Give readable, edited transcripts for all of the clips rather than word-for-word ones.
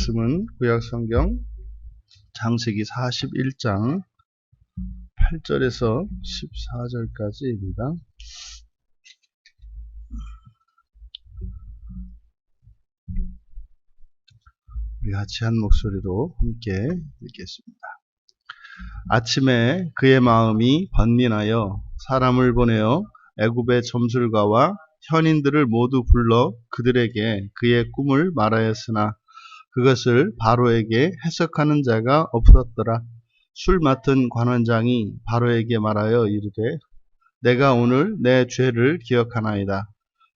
말씀은 구약성경 창세기 41장 8절에서 14절까지입니다. 우리 같이 한 목소리로 함께 읽겠습니다. 아침에 그의 마음이 번민하여 사람을 보내어 애굽의 점술가와 현인들을 모두 불러 그들에게 그의 꿈을 말하였으나 그것을 바로에게 해석하는 자가 없었더라. 술 맡은 관원장이 바로에게 말하여 이르되 내가 오늘 내 죄를 기억하나이다.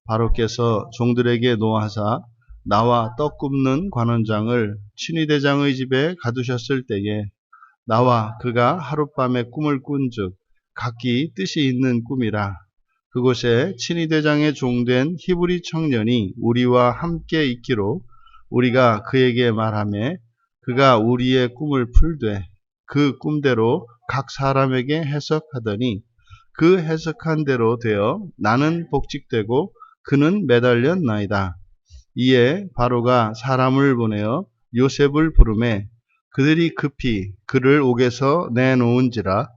바로께서 종들에게 노하사 나와 떡 굽는 관원장을 친위대장의 집에 가두셨을 때에 나와 그가 하룻밤에 꿈을 꾼즉 각기 뜻이 있는 꿈이라. 그곳에 친위대장의 종된 히브리 청년이 우리와 함께 있기로 우리가 그에게 말하매 그가 우리의 꿈을 풀되 그 꿈대로 각 사람에게 해석하더니 그 해석한 대로 되어 나는 복직되고 그는 매달렸나이다. 이에 바로가 사람을 보내어 요셉을 부르매 그들이 급히 그를 옥에서 내놓은지라.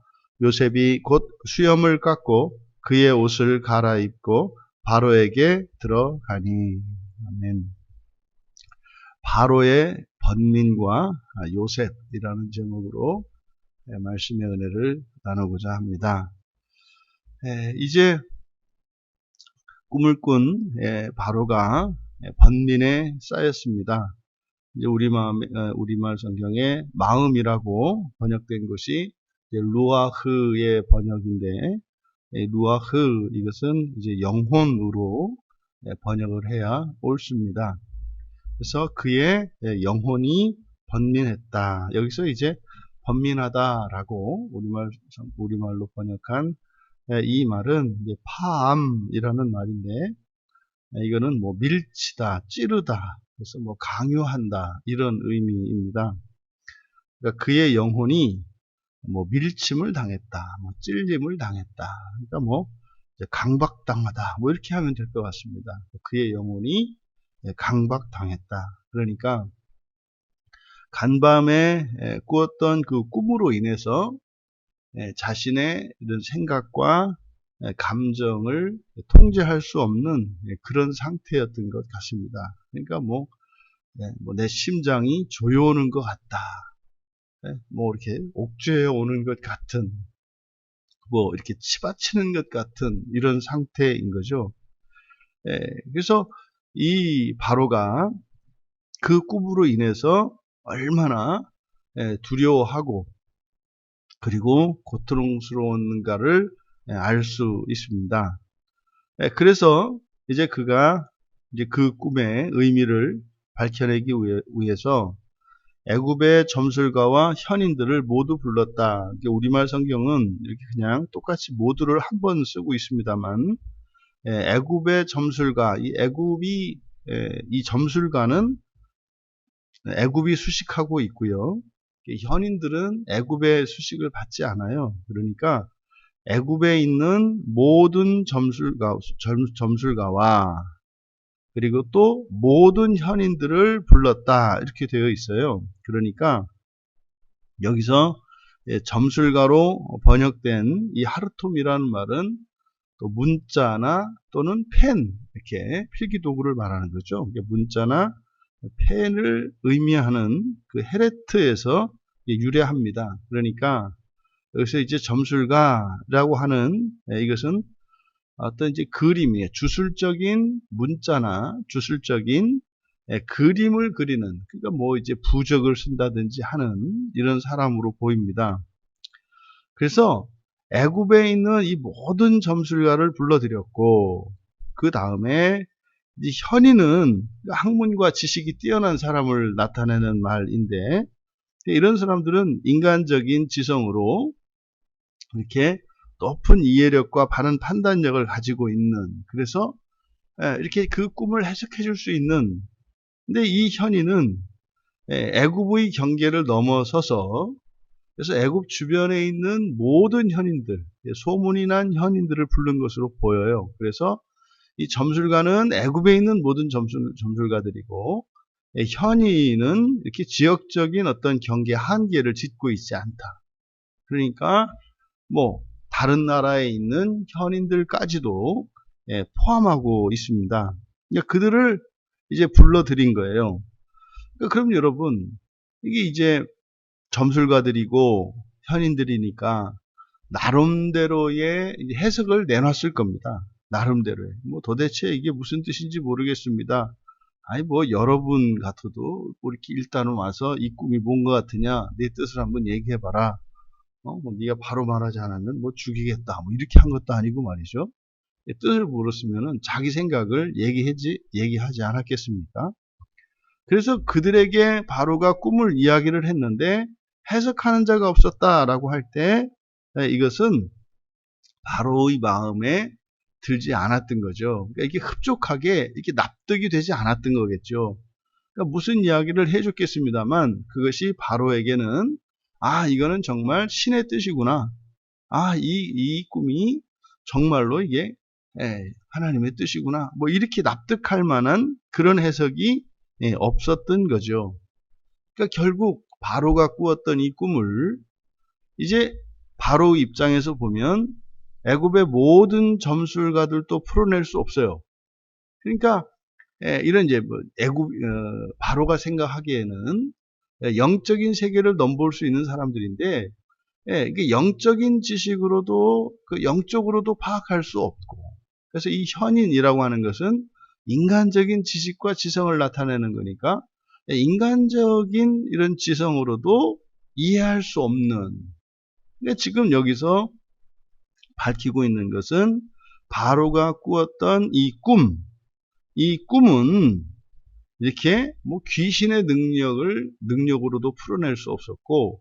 요셉이 곧 수염을 깎고 그의 옷을 갈아입고 바로에게 들어가니. 아멘. 바로의 번민과 요셉이라는 제목으로 말씀의 은혜를 나누고자 합니다. 이제 꿈을 꾼 바로가 번민에 쌓였습니다. 이제 우리말 성경에 마음이라고 번역된 것이 루아흐의 번역인데, 루아흐 이것은 이제 영혼으로 번역을 해야 옳습니다. 그래서 그의 영혼이 번민했다. 여기서 이제 번민하다라고 우리말로 번역한 이 말은 이제 파암이라는 말인데, 이거는 뭐 밀치다, 찌르다, 그래서 뭐 강요한다 이런 의미입니다. 그러니까 그의 영혼이 뭐 밀침을 당했다, 뭐 찔림을 당했다. 그러니까 뭐 강박당하다, 뭐 이렇게 하면 될 것 같습니다. 그의 영혼이 강박당했다. 그러니까 간밤에 꾸었던 그 꿈으로 인해서 자신의 이런 생각과 감정을 통제할 수 없는 그런 상태였던 것 같습니다. 그러니까 뭐 내 심장이 조여오는 것 같다. 뭐 이렇게 옥죄어 오는 것 같은, 뭐 이렇게 치받치는 것 같은 이런 상태인 거죠. 그래서 이 바로가 그 꿈으로 인해서 얼마나 두려워하고 그리고 고통스러운가를 알 수 있습니다. 그래서 이제 그가 이제 그 꿈의 의미를 밝혀내기 위해서 애굽의 점술가와 현인들을 모두 불렀다. 우리말 성경은 이렇게 그냥 똑같이 모두를 한 번 쓰고 있습니다만, 애굽의 점술가, 이 점술가는 애굽이 수식하고 있고요. 현인들은 애굽의 수식을 받지 않아요. 그러니까 애굽에 있는 모든 점술가와 그리고 또 모든 현인들을 불렀다 이렇게 되어 있어요. 그러니까 여기서 점술가로 번역된 이 하르톰이라는 말은 또 문자나 또는 펜, 이렇게 필기도구를 말하는 거죠. 문자나 펜을 의미하는 그 헤레트에서 유래합니다. 그러니까 여기서 이제 점술가라고 하는 이것은 어떤 이제 그림이에요. 주술적인 문자나 주술적인 그림을 그리는, 그러니까 뭐 이제 부적을 쓴다든지 하는 이런 사람으로 보입니다. 그래서 애굽에 있는 이 모든 점술가를 불러들였고, 그 다음에 이제 현인은 학문과 지식이 뛰어난 사람을 나타내는 말인데, 이런 사람들은 인간적인 지성으로 이렇게 높은 이해력과 바른 판단력을 가지고 있는, 그래서 이렇게 그 꿈을 해석해 줄 수 있는, 근데 이 현인은 애굽의 경계를 넘어서서, 그래서 애굽 주변에 있는 모든 현인들, 소문이 난 현인들을 부른 것으로 보여요. 그래서 이 점술가는 애굽에 있는 모든 점술가들이고, 현인은 이렇게 지역적인 어떤 경계 한계를 짓고 있지 않다. 그러니까 뭐 다른 나라에 있는 현인들까지도 포함하고 있습니다. 그러니까 그들을 이제 불러들인 거예요. 그러니까 그럼 여러분, 이게 이제 점술가들이고 현인들이니까 나름대로의 해석을 내놨을 겁니다. 나름대로의. 뭐 도대체 이게 무슨 뜻인지 모르겠습니다. 아니 뭐 여러분 같아도 뭐 이렇게 일단은 와서 이 꿈이 뭔 것 같으냐, 내 뜻을 한번 얘기해봐라. 뭐 네가 바로 말하지 않으면 뭐 죽이겠다. 뭐 이렇게 한 것도 아니고 말이죠. 뜻을 물었으면은 자기 생각을 얘기하지 않았겠습니까? 그래서 그들에게 바로가 꿈을 이야기를 했는데 해석하는 자가 없었다라고 할 때 이것은 바로의 마음에 들지 않았던 거죠. 그러니까 이게 흡족하게 이렇게 납득이 되지 않았던 거겠죠. 그러니까 무슨 이야기를 해줬겠습니다만 그것이 바로에게는 이거는 정말 신의 뜻이구나. 이 꿈이 정말로 이게 하나님의 뜻이구나. 뭐 이렇게 납득할 만한 그런 해석이 없었던 거죠. 그러니까 결국 바로가 꾸었던 이 꿈을 이제 바로 입장에서 보면 애굽의 모든 점술가들도 풀어낼 수 없어요. 그러니까 이런 이제 뭐 애굽 바로가 생각하기에는 영적인 세계를 넘볼 수 있는 사람들인데 이게 영적인 지식으로도 그 영적으로도 파악할 수 없고 그래서 이 현인이라고 하는 것은 인간적인 지식과 지성을 나타내는 거니까 인간적인 이런 지성으로도 이해할 수 없는 그러니까 지금 여기서 밝히고 있는 것은 바로가 꾸었던 이 꿈은 이렇게 뭐 귀신의 능력으로도 풀어낼 수 없었고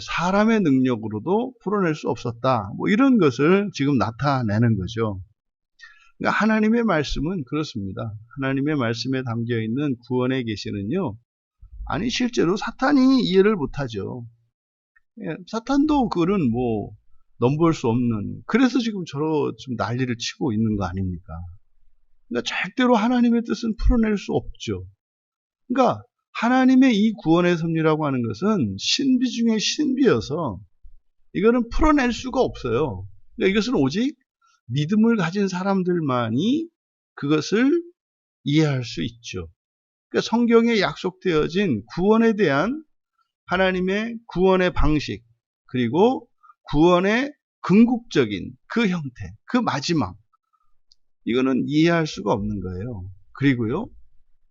사람의 능력으로도 풀어낼 수 없었다. 뭐 이런 것을 지금 나타내는 거죠. 그러니까 하나님의 말씀은 그렇습니다. 하나님의 말씀에 담겨 있는 구원의 계시는요. 아니 실제로 사탄이 이해를 못하죠. 사탄도 그거는 뭐 넘볼 수 없는 그래서 지금 좀 난리를 치고 있는 거 아닙니까? 그러니까 절대로 하나님의 뜻은 풀어낼 수 없죠. 그러니까 하나님의 이 구원의 섭리라고 하는 것은 신비 중에 신비여서 이거는 풀어낼 수가 없어요. 그러니까 이것은 오직 믿음을 가진 사람들만이 그것을 이해할 수 있죠. 그러니까 성경에 약속되어진 구원에 대한 하나님의 구원의 방식 그리고 구원의 궁극적인 그 형태, 그 마지막 이거는 이해할 수가 없는 거예요. 그리고요.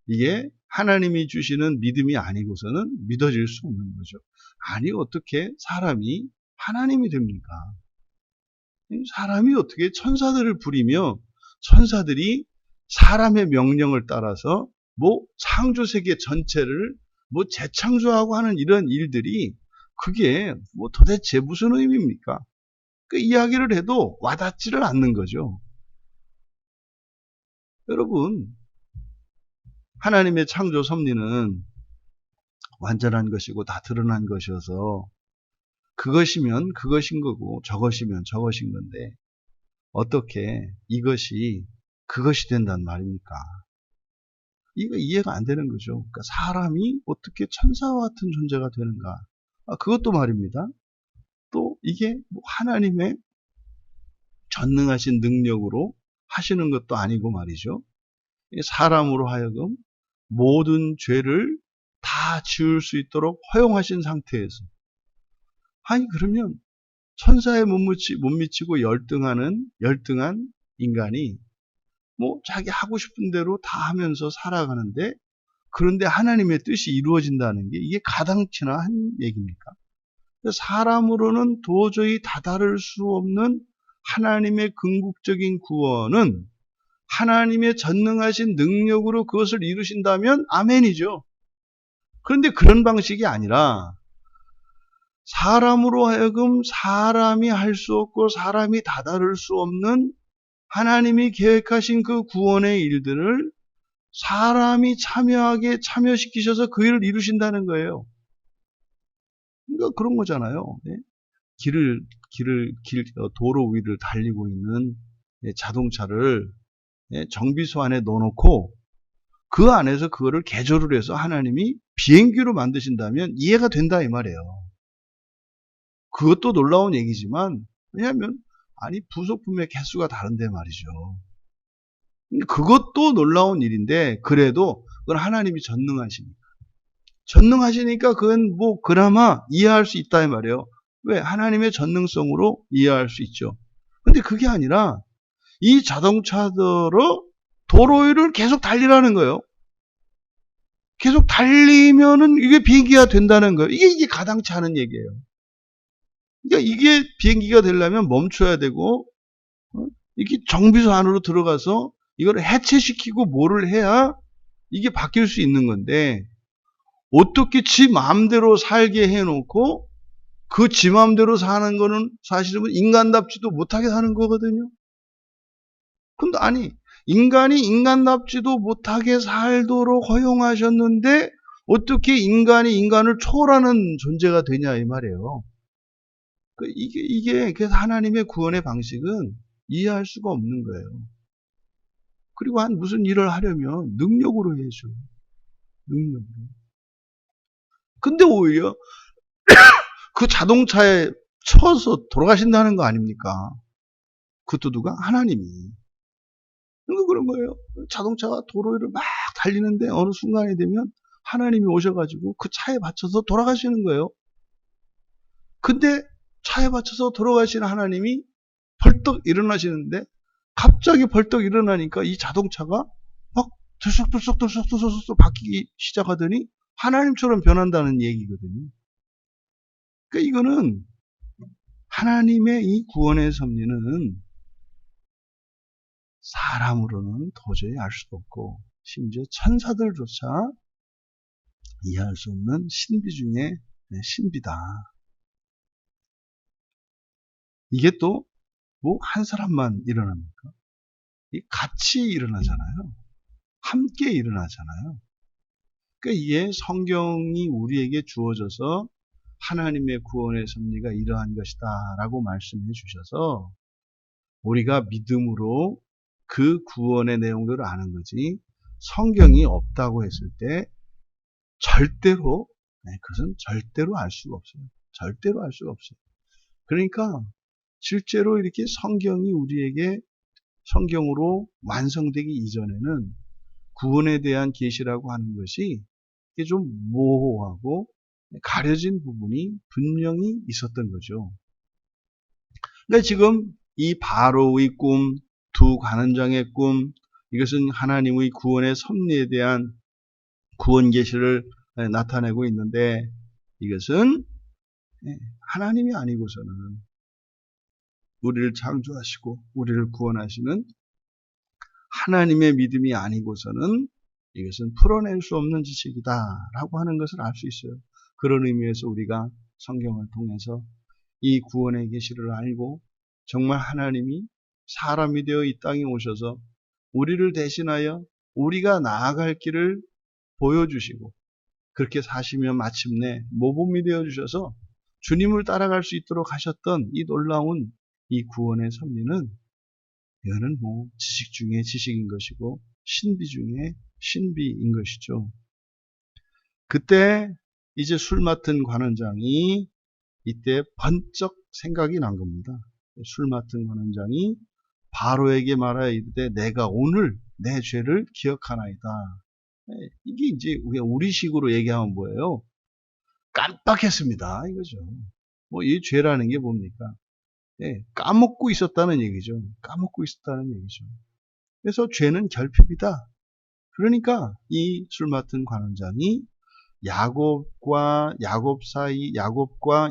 이게 하나님이 주시는 믿음이 아니고서는 믿어질 수 없는 거죠. 아니 어떻게 사람이 하나님이 됩니까? 사람이 어떻게 천사들을 부리며 천사들이 사람의 명령을 따라서 뭐 창조세계 전체를 뭐 재창조하고 하는 이런 일들이 그게 뭐 도대체 무슨 의미입니까? 그 이야기를 해도 와닿지를 않는 거죠. 여러분, 하나님의 창조 섭리는 완전한 것이고 다 드러난 것이어서 그것이면 그것인 거고 저것이면 저것인 건데 어떻게 이것이 그것이 된단 말입니까? 이거 이해가 안 되는 거죠. 그러니까 사람이 어떻게 천사와 같은 존재가 되는가? 그것도 말입니다. 또 이게 하나님의 전능하신 능력으로 하시는 것도 아니고 말이죠. 사람으로 하여금 모든 죄를 다 지을 수 있도록 허용하신 상태에서 아니 그러면 천사에 못 미치고 열등한 인간이 뭐 자기 하고 싶은 대로 다 하면서 살아가는데 그런데 하나님의 뜻이 이루어진다는 게 이게 가당치나 한 얘기입니까? 사람으로는 도저히 다다를 수 없는 하나님의 궁극적인 구원은 하나님의 전능하신 능력으로 그것을 이루신다면 아멘이죠. 그런데 그런 방식이 아니라 사람으로 하여금 사람이 할 수 없고 사람이 다다를 수 없는 하나님이 계획하신 그 구원의 일들을 사람이 참여시키셔서 그 일을 이루신다는 거예요. 그러니까 그런 거잖아요. 도로 위를 달리고 있는 자동차를 정비소 안에 넣어놓고 그 안에서 그거를 개조를 해서 하나님이 비행기로 만드신다면 이해가 된다 이 말이에요. 그것도 놀라운 얘기지만, 왜냐하면 아니 부속품의 개수가 다른데 말이죠. 그것도 놀라운 일인데, 그래도 그건 하나님이 전능하시니까 그건 뭐 그나마 이해할 수 있다 이 말이에요. 왜? 하나님의 전능성으로 이해할 수 있죠. 근데 그게 아니라 이 자동차들로 도로 위를 계속 달리라는 거예요. 계속 달리면은 이게 비행기가 된다는 거예요. 이게 가당치 않은 얘기예요. 그러니까 이게 비행기가 되려면 멈춰야 되고, 이게 정비소 안으로 들어가서 이걸 해체시키고 뭐를 해야 이게 바뀔 수 있는 건데, 어떻게 지 마음대로 살게 해놓고 그 지 마음대로 사는 거는 사실은 인간답지도 못하게 사는 거거든요. 근데 아니, 인간이 인간답지도 못하게 살도록 허용하셨는데 어떻게 인간이 인간을 초월하는 존재가 되냐 이 말이에요. 이게 그래서 하나님의 구원의 방식은 이해할 수가 없는 거예요. 그리고 무슨 일을 하려면 능력으로 해야죠. 능력으로. 근데 오히려 그 자동차에 쳐서 돌아가신다는 거 아닙니까? 그것도 누가? 하나님이. 그러니까 그런 거예요. 자동차가 도로 위를 막 달리는데 어느 순간이 되면 하나님이 오셔가지고 그 차에 받쳐서 돌아가시는 거예요. 근데 차에 받쳐서 돌아가시는 하나님이 벌떡 일어나시는데 갑자기 벌떡 일어나니까 이 자동차가 막 들썩들썩 바뀌기 시작하더니 하나님처럼 변한다는 얘기거든요. 그러니까 이거는 하나님의 이 구원의 섭리는 사람으로는 도저히 알 수도 없고 심지어 천사들조차 이해할 수 없는 신비 중에 신비다. 이게 또 뭐 한 사람만 일어납니까? 같이 일어나잖아요. 함께 일어나잖아요. 그러니까 이게 성경이 우리에게 주어져서 하나님의 구원의 섭리가 이러한 것이다 라고 말씀해 주셔서 우리가 믿음으로 그 구원의 내용들을 아는 거지, 성경이 없다고 했을 때 절대로, 그것은 절대로 알 수가 없어요. 절대로 알 수가 없어요. 그러니까 실제로 이렇게 성경이 우리에게 성경으로 완성되기 이전에는 구원에 대한 계시라고 하는 것이 좀 모호하고 가려진 부분이 분명히 있었던 거죠. 그러니까 지금 이 바로의 꿈, 두 관원장의 꿈, 이것은 하나님의 구원의 섭리에 대한 구원 계시를 나타내고 있는데, 이것은 하나님이 아니고서는, 우리를 창조하시고 우리를 구원하시는 하나님의 믿음이 아니고서는 이것은 풀어낼 수 없는 지식이다라고 하는 것을 알 수 있어요. 그런 의미에서 우리가 성경을 통해서 이 구원의 계시를 알고 정말 하나님이 사람이 되어 이 땅에 오셔서 우리를 대신하여 우리가 나아갈 길을 보여주시고 그렇게 사시며 마침내 모범이 되어주셔서 주님을 따라갈 수 있도록 하셨던 이 놀라운 이 구원의 섭리는, 이거는 뭐 지식 중에 지식인 것이고 신비 중에 신비인 것이죠. 그때 이제 술 맡은 관원장이 이때 번쩍 생각이 난 겁니다. 술 맡은 관원장이 바로에게 말하여 이르되 내가 오늘 내 죄를 기억하나이다. 이게 이제 우리식으로 얘기하면 뭐예요? 깜빡했습니다. 이거죠. 뭐 이 죄라는 게 뭡니까? 까먹고 있었다는 얘기죠. 까먹고 있었다는 얘기죠. 그래서 죄는 결핍이다. 그러니까 이 술 맡은 관원장이 야곱과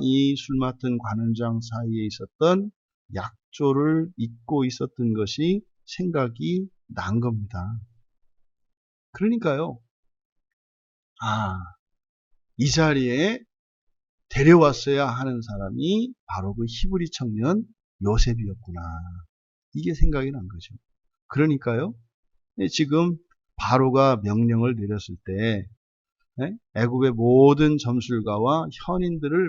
이 술 맡은 관원장 사이에 있었던 약조를 잊고 있었던 것이 생각이 난 겁니다. 그러니까요. 이 자리에 데려왔어야 하는 사람이 바로 그 히브리 청년 요셉이었구나. 이게 생각이 난 거죠. 그러니까요. 지금 바로가 명령을 내렸을 때 애굽의 모든 점술가와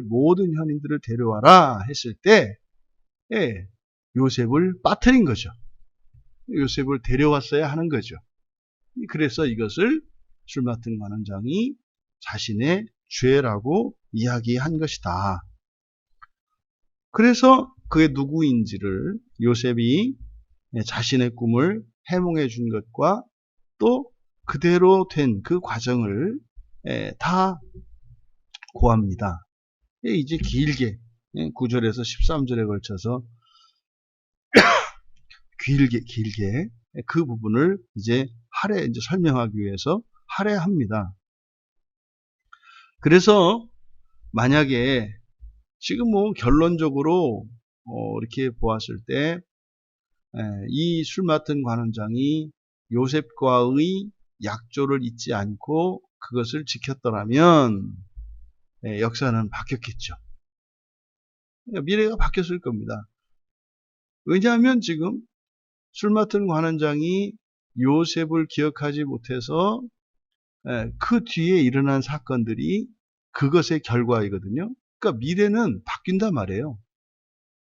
모든 현인들을 데려와라 했을 때 요셉을 빠뜨린 거죠. 요셉을 데려왔어야 하는 거죠. 그래서 이것을 술 맡은 관원장이 자신의 죄라고 이야기한 것이다. 그래서 그게 누구인지를 요셉이 자신의 꿈을 해몽해 준 것과 또 그대로 된 그 과정을 다 고합니다. 이제 길게 9절에서 13절에 걸쳐서 길게 그 부분을 이제 설명하기 위해서 할애합니다. 그래서 만약에 지금 뭐 결론적으로 이렇게 보았을 때 이 술 맡은 관원장이 요셉과의 약조를 잊지 않고 그것을 지켰더라면 역사는 바뀌었겠죠. 미래가 바뀌었을 겁니다. 왜냐하면 지금 술 맡은 관원장이 요셉을 기억하지 못해서 그 뒤에 일어난 사건들이 그것의 결과이거든요. 그러니까 미래는 바뀐단 말이에요.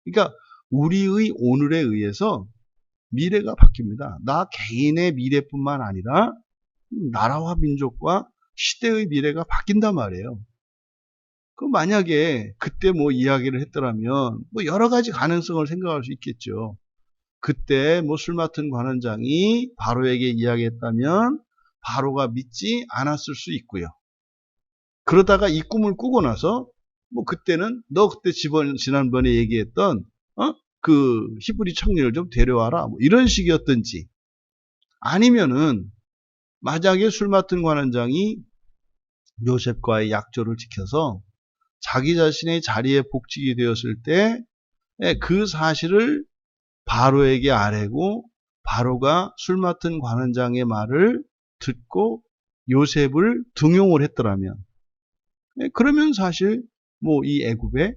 그러니까 우리의 오늘에 의해서 미래가 바뀝니다. 나 개인의 미래뿐만 아니라 나라와 민족과 시대의 미래가 바뀐단 말이에요. 그 만약에 그때 뭐 이야기를 했더라면 뭐 여러 가지 가능성을 생각할 수 있겠죠. 그때 뭐 술 맡은 관원장이 바로에게 이야기했다면 바로가 믿지 않았을 수 있고요. 그러다가 이 꿈을 꾸고 나서 뭐 그때는 너 그때 지난번에 얘기했던 그 히브리 청년을 좀 데려와라 뭐 이런 식이었든지 아니면은 만약에 술 맡은 관원장이 요셉과의 약조를 지켜서 자기 자신의 자리에 복직이 되었을 때 그 사실을 바로에게 아뢰고 바로가 술 맡은 관원장의 말을 듣고 요셉을 등용을 했더라면 그러면 사실 뭐 이 애굽에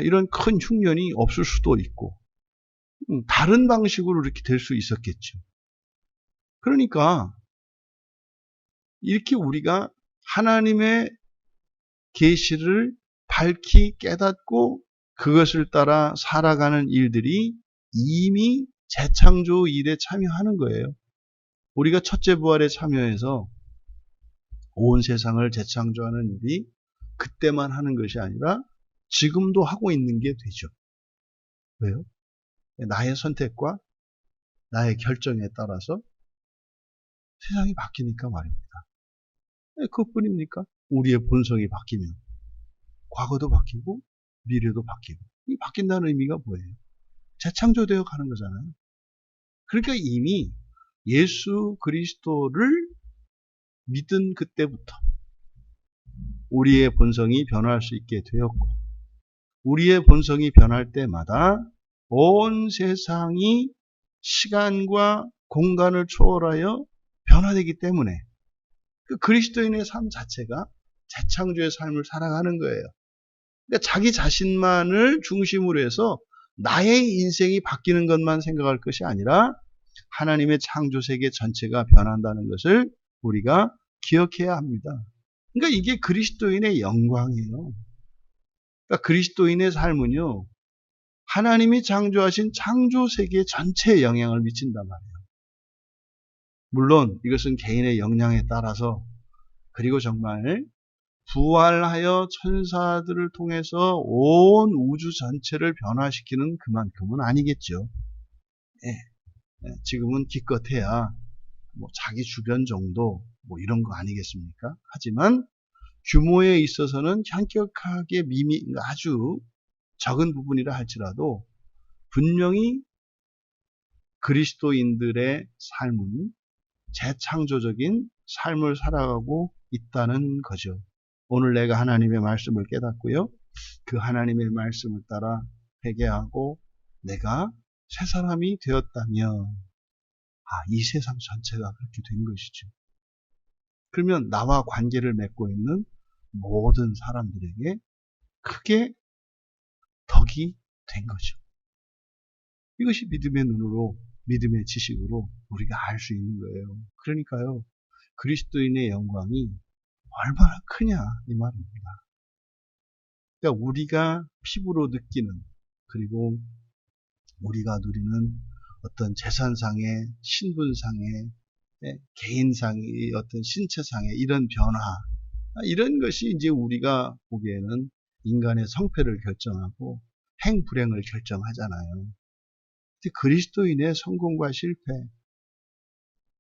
이런 큰 흉년이 없을 수도 있고 다른 방식으로 이렇게 될 수 있었겠죠. 그러니까 이렇게 우리가 하나님의 계시를 밝히 깨닫고 그것을 따라 살아가는 일들이 이미 재창조 일에 참여하는 거예요. 우리가 첫째 부활에 참여해서 온 세상을 재창조하는 일이 그때만 하는 것이 아니라 지금도 하고 있는 게 되죠. 왜요? 나의 선택과 나의 결정에 따라서 세상이 바뀌니까 말입니다. 그것뿐입니까? 우리의 본성이 바뀌면 과거도 바뀌고 미래도 바뀌고 이 바뀐다는 의미가 뭐예요? 재창조되어 가는 거잖아요. 그러니까 이미 예수 그리스도를 믿은 그때부터 우리의 본성이 변할 수 있게 되었고 우리의 본성이 변할 때마다 온 세상이 시간과 공간을 초월하여 변화되기 때문에 그 그리스도인의 삶 자체가 재창조의 삶을 살아가는 거예요. 그러니까 자기 자신만을 중심으로 해서 나의 인생이 바뀌는 것만 생각할 것이 아니라 하나님의 창조 세계 전체가 변한다는 것을 우리가 기억해야 합니다. 그러니까 이게 그리스도인의 영광이에요. 그러니까 그리스도인의 삶은요, 하나님이 창조하신 창조 세계 전체에 영향을 미친단 말이에요. 물론 이것은 개인의 역량에 따라서 그리고 정말 부활하여 천사들을 통해서 온 우주 전체를 변화시키는 그만큼은 아니겠죠. 지금은 기껏해야 뭐 자기 주변 정도 뭐 이런 거 아니겠습니까? 하지만 규모에 있어서는 현격하게 아주 적은 부분이라 할지라도 분명히 그리스도인들의 삶은 재창조적인 삶을 살아가고 있다는 거죠. 오늘 내가 하나님의 말씀을 깨닫고요. 그 하나님의 말씀을 따라 회개하고 내가 새 사람이 되었다면 이 세상 전체가 그렇게 된 것이죠. 그러면 나와 관계를 맺고 있는 모든 사람들에게 크게 덕이 된 거죠. 이것이 믿음의 눈으로 믿음의 지식으로 우리가 알 수 있는 거예요. 그러니까요. 그리스도인의 영광이 얼마나 크냐 이 말입니다. 그러니까 우리가 피부로 느끼는 그리고 우리가 누리는 어떤 재산상의 신분상의 개인상의 어떤 신체상의 이런 변화, 이런 것이 이제 우리가 보기에는 인간의 성패를 결정하고 행불행을 결정하잖아요. 근데 그리스도인의 성공과 실패,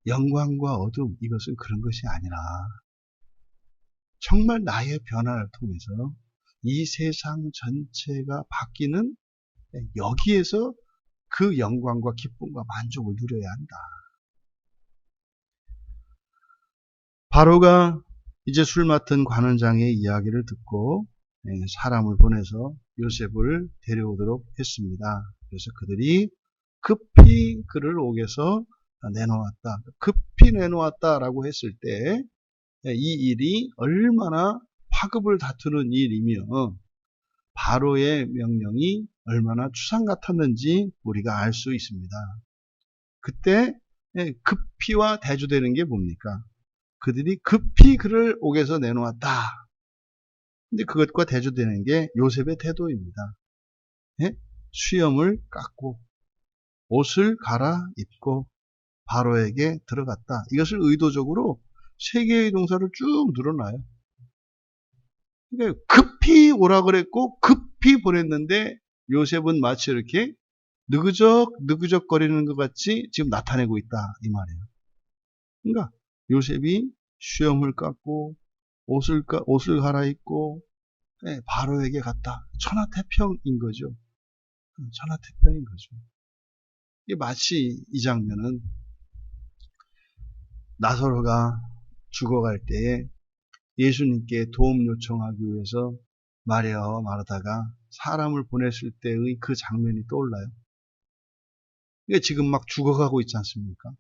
영광과 어둠, 이것은 그런 것이 아니라 정말 나의 변화를 통해서 이 세상 전체가 바뀌는, 여기에서 그 영광과 기쁨과 만족을 누려야 한다. 바로가 이제 술 맡은 관원장의 이야기를 듣고 사람을 보내서 요셉을 데려오도록 했습니다. 그래서 그들이 급히 그를 옥에서 내놓았다. 급히 내놓았다라고 했을 때 이 일이 얼마나 화급을 다투는 일이며 바로의 명령이 얼마나 추상 같았는지 우리가 알 수 있습니다. 그때 급히와 대조되는 게 뭡니까? 그들이 급히 그를 옥에서 내놓았다. 근데 그것과 대조되는 게 요셉의 태도입니다. 수염을 깎고 옷을 갈아입고 바로에게 들어갔다. 이것을 의도적으로 세 개의 동사를 쭉 늘어놔요. 그러니까 급히 오라 그랬고 급히 보냈는데 요셉은 마치 이렇게 느그적 거리는 것 같이 지금 나타내고 있다 이 말이에요. 그러니까 요셉이 수염을 깎고 옷을 갈아입고 바로에게 갔다. 천하태평인 거죠. 천하태평인 거죠. 이게 마치 이 장면은 나사로가 죽어갈 때에 예수님께 도움 요청하기 위해서 마리아와 마르다가 사람을 보냈을 때의 그 장면이 떠올라요. 이게 지금 막 죽어가고 있지 않습니까?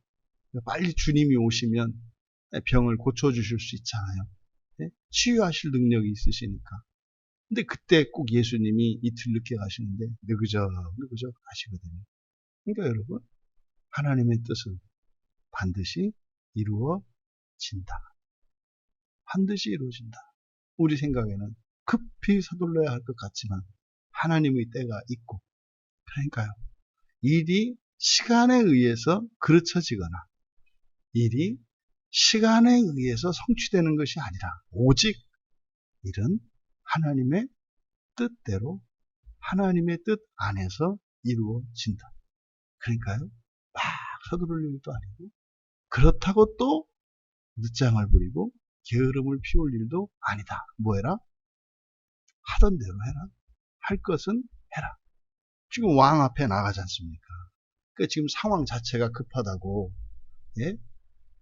빨리 주님이 오시면 병을 고쳐주실 수 있잖아요. 치유하실 능력이 있으시니까. 근데 그때 꼭 예수님이 이틀 늦게 가시는데 느그적 가시거든요. 그러니까 여러분, 하나님의 뜻은 반드시 이루어진다. 반드시 이루어진다. 우리 생각에는 급히 서둘러야 할 것 같지만 하나님의 때가 있고, 그러니까요, 일이 시간에 의해서 그르쳐지거나 일이 시간에 의해서 성취되는 것이 아니라 오직 일은 하나님의 뜻대로 하나님의 뜻 안에서 이루어진다. 그러니까요, 막 서두를 일도 아니고 그렇다고 또 늦장을 부리고 게으름을 피울 일도 아니다. 뭐해라? 하던 대로 해라. 할 것은 해라. 지금 왕 앞에 나가지 않습니까? 그러니까 지금 상황 자체가 급하다고, 예?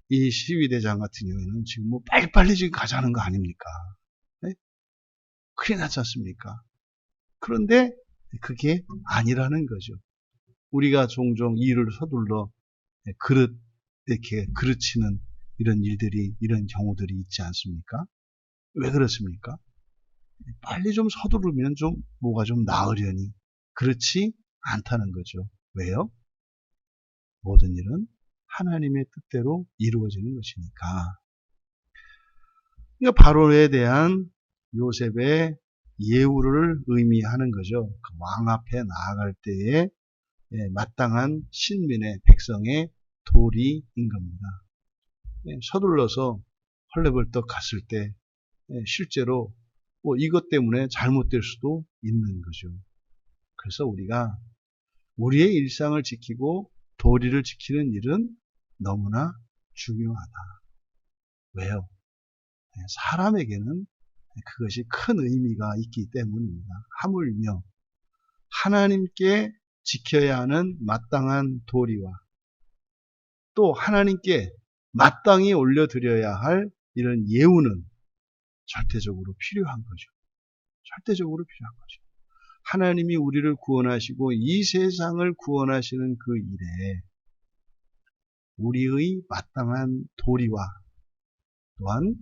이 시위대장 같은 경우에는 지금 뭐 빨리빨리 지금 가자는 거 아닙니까? 예? 큰일 났지 않습니까? 그런데 그게 아니라는 거죠. 우리가 종종 일을 서둘러 이렇게 그르치는 이런 일들이, 이런 경우들이 있지 않습니까? 왜 그렇습니까? 빨리 좀 서두르면 좀 뭐가 좀 나으려니. 그렇지 않다는 거죠. 왜요? 모든 일은 하나님의 뜻대로 이루어지는 것이니까. 그러니까 바로에 대한 요셉의 예우를 의미하는 거죠. 그 왕 앞에 나아갈 때에 마땅한 신민의 백성의 도리인 겁니다. 서둘러서 헐레벌떡 갔을 때 실제로 뭐 이것 때문에 잘못될 수도 있는 거죠. 그래서 우리가 우리의 일상을 지키고 도리를 지키는 일은 너무나 중요하다. 왜요? 사람에게는 그것이 큰 의미가 있기 때문입니다. 하물며 하나님께 지켜야 하는 마땅한 도리와 또 하나님께 마땅히 올려드려야 할 이런 예우는 절대적으로 필요한 거죠. 절대적으로 필요한 거죠. 하나님이 우리를 구원하시고 이 세상을 구원하시는 그 일에 우리의 마땅한 도리와 또한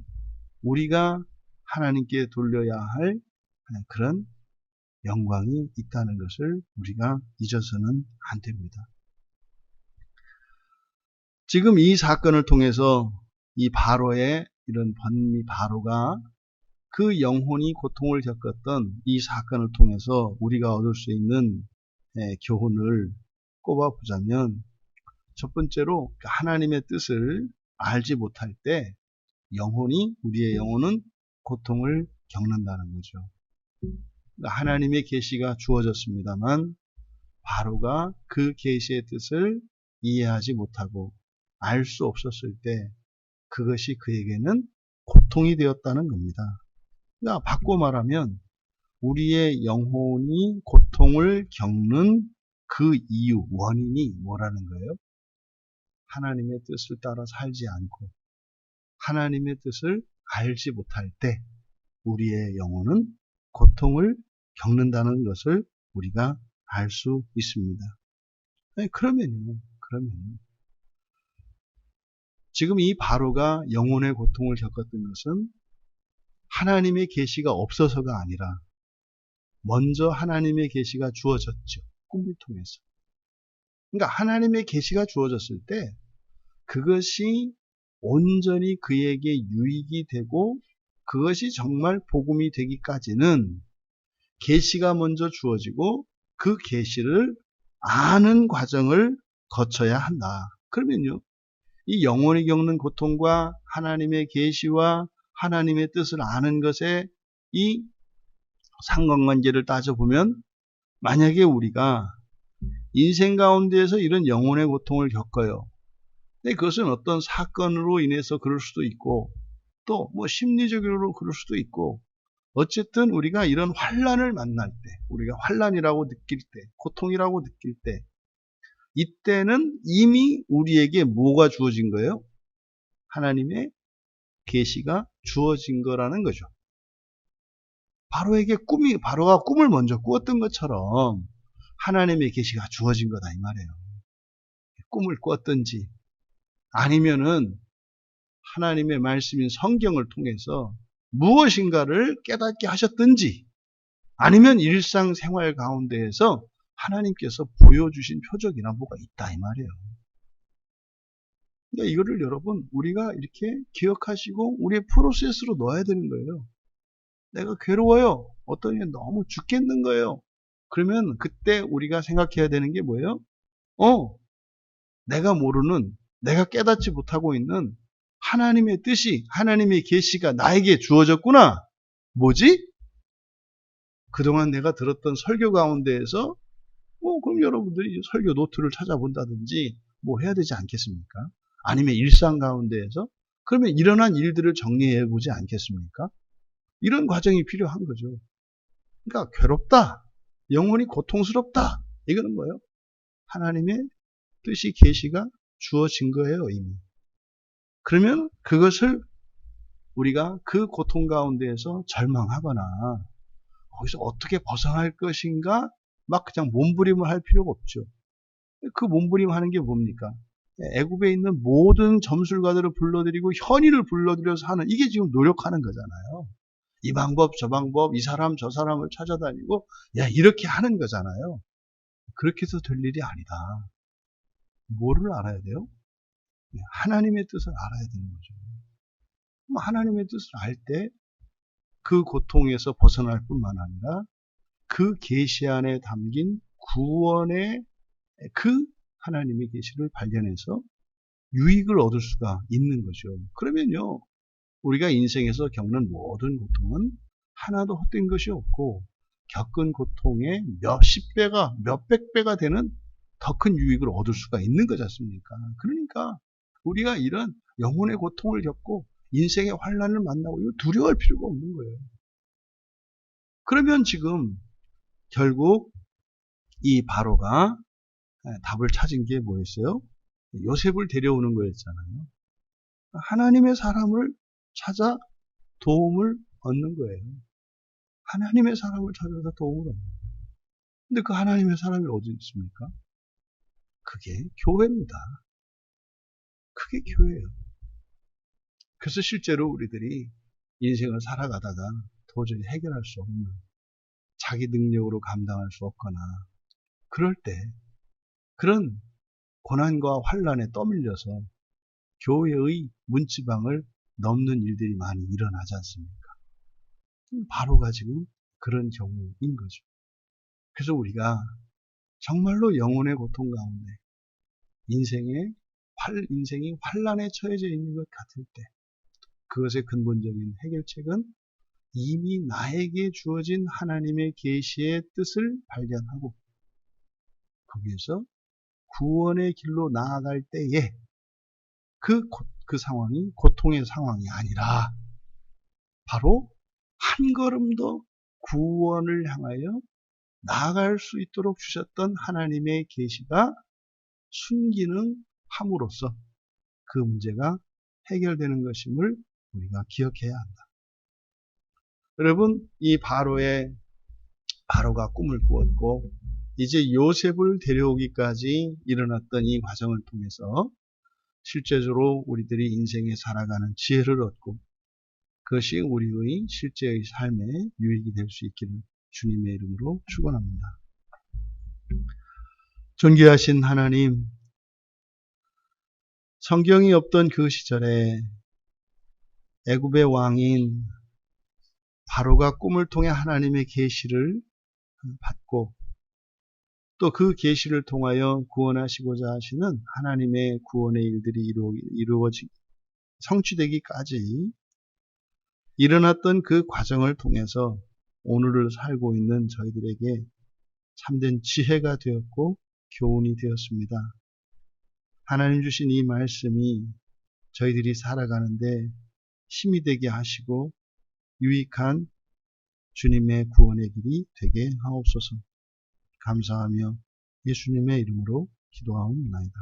우리가 하나님께 돌려야 할 그런 영광이 있다는 것을 우리가 잊어서는 안 됩니다. 지금 이 사건을 통해서 이 바로의 이런 번미 바로가 그 영혼이 고통을 겪었던 이 사건을 통해서 우리가 얻을 수 있는 교훈을 꼽아보자면 첫 번째로 하나님의 뜻을 알지 못할 때 우리의 영혼은 고통을 겪는다는 거죠. 하나님의 계시가 주어졌습니다만 바로가 그 계시의 뜻을 이해하지 못하고 알 수 없었을 때 그것이 그에게는 고통이 되었다는 겁니다. 그러니까 바꿔 말하면 우리의 영혼이 고통을 겪는 그 이유, 원인이 뭐라는 거예요? 하나님의 뜻을 따라 살지 않고 하나님의 뜻을 알지 못할 때 우리의 영혼은 고통을 겪는다는 것을 우리가 알 수 있습니다. 그러면요. 지금 이 바로가 영혼의 고통을 겪었던 것은 하나님의 계시가 없어서가 아니라 먼저 하나님의 계시가 주어졌죠. 꿈을 통해서. 그러니까 하나님의 계시가 주어졌을 때 그것이 온전히 그에게 유익이 되고 그것이 정말 복음이 되기까지는 계시가 먼저 주어지고 그 계시를 아는 과정을 거쳐야 한다. 그러면요. 이 영혼이 겪는 고통과 하나님의 계시와 하나님의 뜻을 아는 것에 이 상관관계를 따져보면 만약에 우리가 인생 가운데에서 이런 영혼의 고통을 겪어요. 근데 그것은 어떤 사건으로 인해서 그럴 수도 있고 또 뭐 심리적으로 그럴 수도 있고 어쨌든 우리가 이런 환난을 만날 때 우리가 환난이라고 느낄 때 고통이라고 느낄 때 이때는 이미 우리에게 뭐가 주어진 거예요? 하나님의 계시가 주어진 거라는 거죠. 바로가 꿈을 먼저 꾸었던 것처럼 하나님의 계시가 주어진 거다 이 말이에요. 꿈을 꾸었든지 아니면은 하나님의 말씀인 성경을 통해서 무엇인가를 깨닫게 하셨든지 아니면 일상생활 가운데에서 하나님께서 보여주신 표적이나 뭐가 있다 이 말이에요. 그러니까 이거를 여러분 우리가 이렇게 기억하시고 우리의 프로세스로 넣어야 되는 거예요. 내가 괴로워요. 어떤 게 너무 죽겠는 거예요. 그러면 그때 우리가 생각해야 되는 게 뭐예요? 내가 모르는, 내가 깨닫지 못하고 있는 하나님의 뜻이, 하나님의 계시가 나에게 주어졌구나. 뭐지? 그동안 내가 들었던 설교 가운데에서 그럼 여러분들이 설교 노트를 찾아본다든지 뭐 해야 되지 않겠습니까? 아니면 일상 가운데에서 그러면 일어난 일들을 정리해 보지 않겠습니까? 이런 과정이 필요한 거죠. 그러니까 괴롭다. 영혼이 고통스럽다. 이거는 뭐예요? 하나님의 뜻이 계시가 주어진 거예요, 이미. 그러면 그것을 우리가 그 고통 가운데에서 절망하거나 거기서 어떻게 벗어날 것인가 막 그냥 몸부림을 할 필요가 없죠. 그 몸부림하는 게 뭡니까? 애굽에 있는 모든 점술가들을 불러들이고 현인을 불러들여서 하는 이게 지금 노력하는 거잖아요. 이 방법 저 방법 이 사람 저 사람을 찾아다니고 이렇게 하는 거잖아요. 그렇게 해서 될 일이 아니다. 뭐를 알아야 돼요? 하나님의 뜻을 알아야 되는 거죠. 하나님의 뜻을 알 때 그 고통에서 벗어날 뿐만 아니라 그 계시 안에 담긴 구원의 그 하나님의 계시를 발견해서 유익을 얻을 수가 있는 거죠. 그러면요, 우리가 인생에서 겪는 모든 고통은 하나도 헛된 것이 없고 겪은 고통의 몇십 배가, 몇백 배가 되는 더 큰 유익을 얻을 수가 있는 거지 않습니까? 그러니까 우리가 이런 영혼의 고통을 겪고 인생의 환난을 만나고 이거 두려워할 필요가 없는 거예요. 그러면 지금 결국 이 바로가 답을 찾은 게 뭐였어요? 요셉을 데려오는 거였잖아요. 하나님의 사람을 찾아 도움을 얻는 거예요. 하나님의 사람을 찾아서 도움을 얻는 거예요. 근데 그 하나님의 사람이 어디 있습니까? 그게 교회입니다. 그게 교회예요. 그래서 실제로 우리들이 인생을 살아가다가 도저히 해결할 수 없는 자기 능력으로 감당할 수 없거나 그럴 때 그런 고난과 환난에 떠밀려서 교회의 문지방을 넘는 일들이 많이 일어나지 않습니까? 바로가 지금 그런 경우인 거죠. 그래서 우리가 정말로 영혼의 고통 가운데 인생의 인생이 환란에 처해져 있는 것 같을 때 그것의 근본적인 해결책은 이미 나에게 주어진 하나님의 계시의 뜻을 발견하고 거기에서 구원의 길로 나아갈 때에 그 상황이 고통의 상황이 아니라 바로 한 걸음 더 구원을 향하여 나아갈 수 있도록 주셨던 하나님의 계시가 순기능함으로써 그 문제가 해결되는 것임을 우리가 기억해야 한다. 여러분, 이 바로가 꿈을 꾸었고 이제 요셉을 데려오기까지 일어났던 이 과정을 통해서 실제적으로 우리들이 인생에 살아가는 지혜를 얻고 그것이 우리의 실제의 삶에 유익이 될 수 있기를 주님의 이름으로 축원합니다. 존귀하신 하나님, 성경이 없던 그 시절에 애굽의 왕인 바로가 꿈을 통해 하나님의 계시를 받고 또 그 계시를 통하여 구원하시고자 하시는 하나님의 구원의 일들이 성취되기까지 일어났던 그 과정을 통해서 오늘을 살고 있는 저희들에게 참된 지혜가 되었고 교훈이 되었습니다. 하나님 주신 이 말씀이 저희들이 살아가는데 힘이 되게 하시고 유익한 주님의 구원의 길이 되게 하옵소서. 감사하며 예수님의 이름으로 기도하옵나이다.